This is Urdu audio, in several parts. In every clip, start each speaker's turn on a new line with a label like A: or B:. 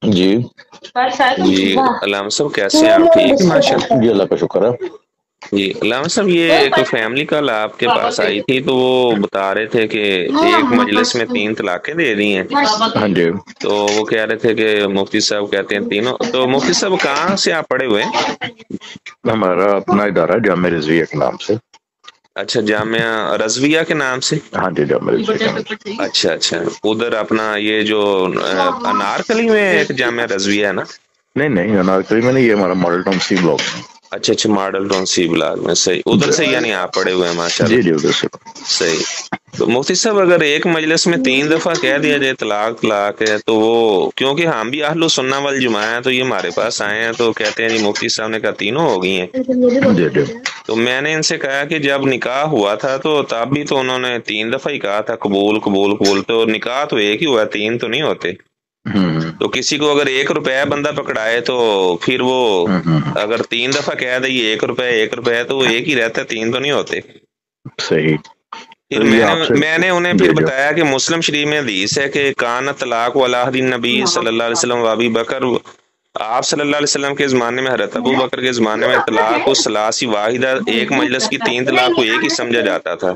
A: جی
B: جی علامہ صاحب کیسے ہیں آپ؟ ٹھیک ہے ماشاء اللہ۔
A: جی، اللہ کا شکر ہے۔
B: جی علامہ صاحب، یہ کوئی فیملی کل آپ کے پاس آئی تھی تو وہ بتا رہے تھے کہ ایک مجلس میں 3 طلاقیں دے دی ہیں،
A: ہاں جی،
B: تو وہ کہہ رہے تھے کہ مفتی صاحب کہتے ہیں تینوں۔ تو مفتی صاحب کہاں سے آپ پڑھے ہوئے ہیں؟
A: ہمارا اپنا ادارہ جامعہ رضویہ کے نام سے۔
B: اچھا، جامعہ رضویہ کے نام سے؟
A: ہاں جی، جامعہ رضویہ کے نام سے۔
B: اچھا اچھا، ادھر اپنا یہ جو انارکلی میں ایک جامعہ رضویہ ہے نا؟
A: نہیں نہیں، انارکلی میں نہیں، یہ ہمارا ماڈل ٹاؤن سی بلاک ہے۔
B: اچھا اچھا، ماڈل ٹاؤن سی بلاک میں، صحیح، ادھر سے یعنی آپ پڑے ہوئے ہیں، ماشاء
A: جی
B: اللہ۔
A: جی، ادھر سے۔
B: صحیح۔ تو مفتی صاحب اگر ایک مجلس میں 3 دفعہ کہہ دیا جائے طلاق طلاق ہے تو وہ، کیونکہ ہم بھی اہل سنہ والجماعہ ہیں، تو یہ ہمارے پاس آئے ہیں تو کہتے ہیں جی مفتی صاحب نے کہا تینوں ہو گئی ہیں۔
A: جی جی،
B: تو میں نے ان سے کہا کہ جب نکاح ہوا تھا تو تب بھی تو انہوں نے 3 دفعہ ہی کہا تھا قبول قبول قبول، تو نکاح تو ایک ہی ہوا، 3 تو نہیں ہوتے۔ تو کسی کو اگر 1 روپیہ بندہ پکڑائے تو پھر وہ اگر 3 دفعہ کہہ دے یہ 1 روپیہ تو وہ ایک ہی رہتا ہے، 3 تو نہیں ہوتے۔
A: صحیح۔
B: پھر
A: تو یہ آپ سے
B: میں نے انہیں پھر
A: جی جی،
B: بتایا کہ مسلم شریف میں حدیث ہے کہ کان طلاق والا نبی صلی اللہ علیہ وسلم و ابی بکر، آپ صلی اللہ علیہ وسلم کے زمانے میں حضرت ابو بکر کے زمانے میں طلاق و ثلاثی واحدہ، ایک مجلس کی 3 طلاق کو ایک ہی سمجھا جاتا تھا۔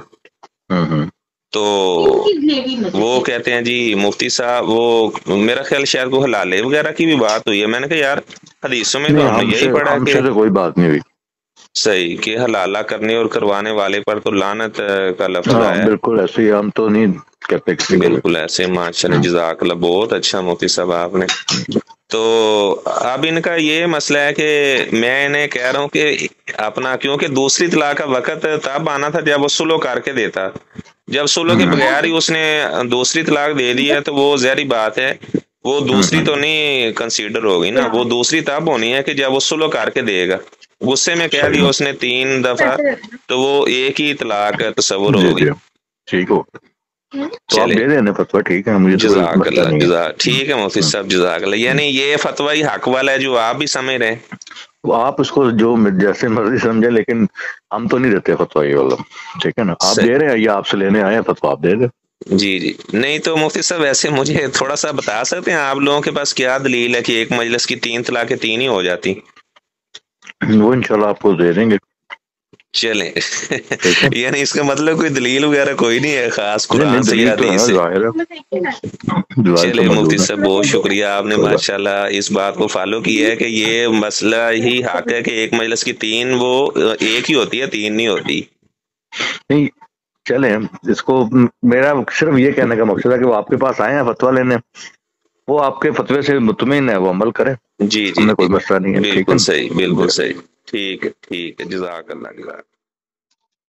B: تو وہ کہتے ہیں جی مفتی صاحب، وہ میرا خیال شاید وہ حلالے وغیرہ کی بھی بات ہوئی ہے۔ میں نے کہا یار حدیثوں میں
A: نہیں،
B: تو ہم نے یہی پڑھا
A: ہم
B: کہ
A: سے تو کوئی بات نہیں ہوئی۔
B: صحیح، کہ حلالہ کرنے اور کروانے والے پر تو لعنت کا لفظ
A: ہاں
B: آیا ہے۔
A: بالکل ایسے ہی، ہم تو نہیں کہتے کسی کو بھی۔
B: بالکل ایسے، ماشاء اللہ، جزاک اللہ، بہت اچھا مفتی صاحب آپ نے۔ تو اب ان کا یہ مسئلہ ہے کہ میں انہیں کہہ رہا ہوں کہ اپنا، کیونکہ دوسری طلاق کا وقت تب آنا تھا جب وہ سلو کر کے دیتا، جب سلو کے بغیر ہی اس نے دوسری طلاق دے دی ہے تو وہ ظاہری بات ہے وہ دوسری تو نہیں کنسیڈر ہوگی نا، وہ دوسری تب ہونی ہے کہ جب وہ سلو کر کے دے گا۔ غصے میں کہہ دیا
A: صحیح۔
B: اس نے 3 دفعہ تو وہ ایک ہی طلاق تصور
A: جی
B: ہوگی۔
A: جی، ٹھیک ہو، تو آپ
B: چلے،
A: دے دیں فتویٰ، ٹھیک ہے، مجھے تو کوئی
B: جزاک
A: مسئلہ
B: اللہ،
A: نہیں
B: جزاک، ٹھیک ہے مفتی
A: ہے۔
B: صاحب، جزاک اللہ، یعنی یہ فتویٰ ہی حق والا ہے جو آپ بھی سمجھ رہے ہیں۔
A: آپ اس کو جو جیسے مرضی سمجھے، لیکن ہم تو نہیں دیتے فتویٰ یہ والا، ٹھیک ہے نا؟ آپ دے رہے ہیں یا آپ سے لینے آئے ہیں فتویٰ، آپ دے دیں۔
B: جی جی، نہیں تو مفتی صاحب ایسے مجھے تھوڑا سا بتا سکتے ہیں آپ لوگوں کے پاس کیا دلیل ہے کہ ایک مجلس کی 3 طلاقیں 3 ہی ہو جاتی؟
A: وہ انشاءاللہ آپ کو دے دیں گے،
B: چلیں
A: ٹھیک ہے؟
B: یعنی اس کا مطلب کوئی دلیل وغیرہ کوئی نہیں ہے خاص
A: نہیں نہیں،
B: قرآن سے یا
A: دلیل تو
B: حدیث
A: ہے،
B: سے؟
A: ظاہر ہے، دلائل تو
B: چلے مفتی
A: موجود ہے،
B: صاحب، بہت شکریہ، آپ نے
A: کوئی بات
B: ماشاءاللہ اس بات کو فالو کیا ہے کہ یہ مسئلہ ہی حق ہے کہ ایک مجلس کی 3 وہ ایک ہی ہوتی ہے، 3 نہیں ہوتی۔
A: نہیں۔ چلیں، اس کو میرا صرف یہ کہنے کا مقصد ہے کہ وہ آپ کے پاس آئے ہیں فتویٰ لینے، وہ آپ کے فتوے سے مطمئن ہے، وہ عمل کریں،
B: جی
A: ہم
B: جی
A: نے
B: جی،
A: کوئی مسئلہ نہیں ہے، ٹھیک ہے
B: بالکل صحیح،
A: نا؟
B: بالکل
A: جی۔
B: صحیح، ٹھیک ہے ٹھیک ہے، جزاک اللہ، جزاک